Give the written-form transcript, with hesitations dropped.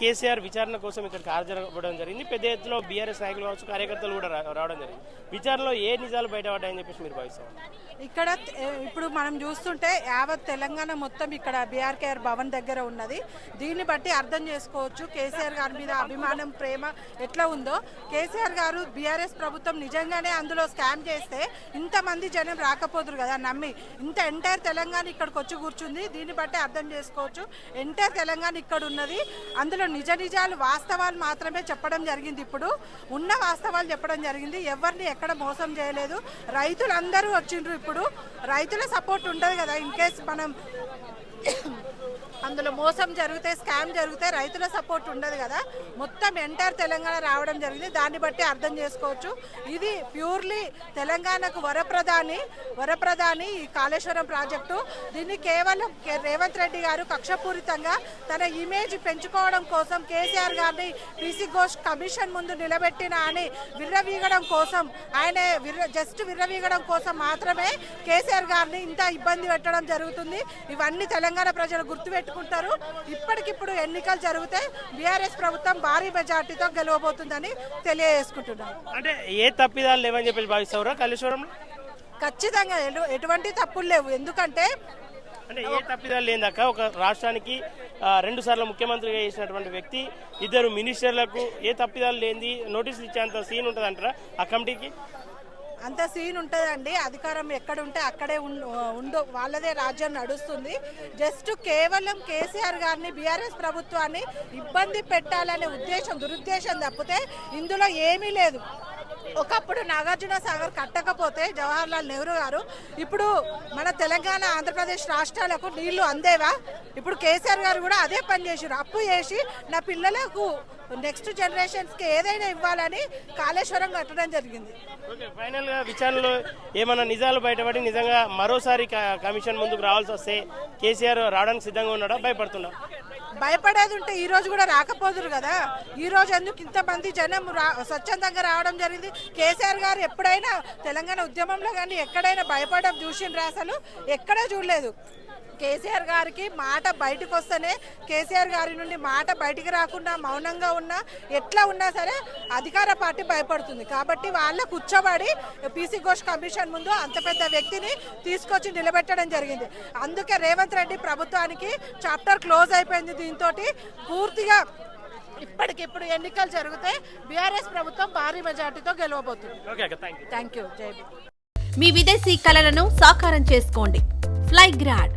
కేసీఆర్ విచారణ కోసం ఇక్కడికి హాజరవ్వడం జరిగింది. పెద్ద ఎత్తులో బీఆర్ఎస్ నాయకులు కావచ్చు, కార్యకర్తలు కూడా రావడం జరిగింది. విచారణలో ఏ నిజాలు బయటపడ్డాయని చెప్పేసి మీరు భావిస్తారు? ఇక్కడ ఇప్పుడు మనం చూస్తుంటే యావత్ తెలంగాణ మొత్తం ఇక్కడ బీఆర్కేఆర్ భవన్ దగ్గర ఉన్నది. దీన్ని బట్టి అర్థం చేసుకోవచ్చు కేసీఆర్ గారి మీద అభిమానం, ప్రేమ ఎట్లా ఉందో. కేసీఆర్ గారు బీఆర్ఎస్ ప్రభుత్వం నిజంగానే అందులో స్కామ్ చేస్తే ఇంతమంది జనం రాకపోదురు కదా నమ్మి. ఇంత ఎంటైర్ తెలంగాణ ఇక్కడికి వచ్చి కూర్చుంది. దీన్ని బట్టి అర్థం చేసుకోవచ్చు ఎంటైర్ తెలంగాణ ఇక్కడ ఉన్నది. అందులో నిజాలు వాస్తవాలు మాత్రమే చెప్పడం జరిగింది. ఇప్పుడు ఉన్న వాస్తవాలు చెప్పడం జరిగింది. ఎవరిని ఎక్కడ మోసం చేయలేదు. రైతులందరూ వచ్చిండ్రు. ఇప్పుడు రైతుల సపోర్ట్ ఉండదు కదా. ఇన్ కేస్ మనం అందులో మోసం జరిగితే, స్కామ్ జరిగితే రైతుల సపోర్ట్ ఉండదు కదా. మొత్తం ఎంటైర్ తెలంగాణ రావడం జరిగింది. దాన్ని బట్టి అర్థం చేసుకోవచ్చు ఇది ప్యూర్లీ తెలంగాణకు వరప్రధాని ఈ కాళేశ్వరం ప్రాజెక్టు. దీన్ని కేవలం రేవంత్ రెడ్డి గారు కక్షపూరితంగా తన ఇమేజ్ పెంచుకోవడం కోసం కేసీఆర్ గారిని పీసీ ఘోష్ కమిషన్ ముందు నిలబెట్టిన అని విర్రవీగడం కోసం, ఆయన జస్ట్ విర్రవీగడం కోసం మాత్రమే కేసీఆర్ గారిని ఇంత ఇబ్బంది పెట్టడం జరుగుతుంది. ఇవన్నీ తెలంగాణ ప్రజలు గుర్తుపెట్టుకుంటారు. ఇప్పటికిప్పుడు ఎన్నికలు జరిగితే బీఆర్ఎస్ ప్రభుత్వం భారీ మెజార్టీతో గెలవబోతుందని తెలియజేసుకుంటున్నారు. అంటే ఏ తప్పిదాలు లేవని చెప్పేసి భావిస్తారా కాళేశ్వరంలో? ఖచ్చితంగా ఎటువంటి తప్పులు లేవు. ఎందుకంటే అంటే ఏ తప్పిదాలు లేదాక ఒక రాష్ట్రానికి 2 సార్లు ముఖ్యమంత్రిగా చేసినటువంటి వ్యక్తి, 2 మినిస్టర్లకు ఏ తప్పిదాలు లేని నోటీసులు ఇచ్చేంత సీన్ ఉంటుంది అంటారా ఆ కమిటీకి? అంత సీన్ ఉంటుందండి. అధికారం ఎక్కడ ఉంటే అక్కడే ఉండు, వాళ్ళదే రాజ్యం నడుస్తుంది. జస్ట్ కేవలం కేసీఆర్ గారిని, బీఆర్ఎస్ ప్రభుత్వాన్ని ఇబ్బంది పెట్టాలనే దురుద్దేశం తప్పితే ఇందులో ఏమీ లేదు. ఒకప్పుడు నాగార్జున సాగర్ కట్టకపోతే జవహర్లాల్ నెహ్రూ గారు ఇప్పుడు మన తెలంగాణ, ఆంధ్రప్రదేశ్ రాష్ట్రాలకు నీళ్లు అందేవా? ఇప్పుడు కేసీఆర్ గారు కూడా అదే పని చేసారు. అప్పు చేసి నా పిల్లలకు నెక్స్ట్ జనరేషన్స్కి ఏదైనా ఇవ్వాలని కాళేశ్వరం కట్టడం జరిగింది. ఫైనల్ గా విచారణలో ఏమైనా నిజాలు బయటపడి నిజంగా మరోసారి కమిషన్ ముందుకు రావాల్సి వస్తే కేసీఆర్ రావడానికి సిద్ధంగా ఉన్నాడా, భయపడుతున్నా? భయపడేది ఉంటే ఈ రోజు కూడా రాకపోదురు కదా. ఈ రోజు ఎందుకు ఇంతమంది జనం స్వచ్ఛందంగా రావడం జరిగింది? కేసీఆర్ గారు ఎప్పుడైనా తెలంగాణ ఉద్యమంలో కానీ ఎక్కడైనా భయపడడం చూసిండ్రా? అసలు ఎక్కడా చూడలేదు. కేసీఆర్ గారికి మాట బయటకు వస్తేనే, కేసీఆర్ గారి నుండి మాట బయటికి రాకుండా మౌనంగా ఉన్నా, ఎట్లా ఉన్నా సరే అధికార పార్టీ భయపడుతుంది. కాబట్టి వాళ్ళ కూర్చోబడి పీసీ ఘోష్ కమిషన్ ముందు అంత పెద్ద వ్యక్తిని తీసుకొచ్చి నిలబెట్టడం జరిగింది. అందుకే రేవంత్ రెడ్డి ప్రభుత్వానికి చాప్టర్ క్లోజ్ అయిపోయింది. దీంతో పూర్తిగా ఇప్పటికిప్పుడు ఎన్నికలు జరిగితే బీఆర్ఎస్ ప్రభుత్వం భారీ మెజార్టీతో గెలవబోతుంది. Thank you. జై. మీ విదేశీ కలలను సాకారం చేసుకోండి. ఫ్లైగ్రాడ్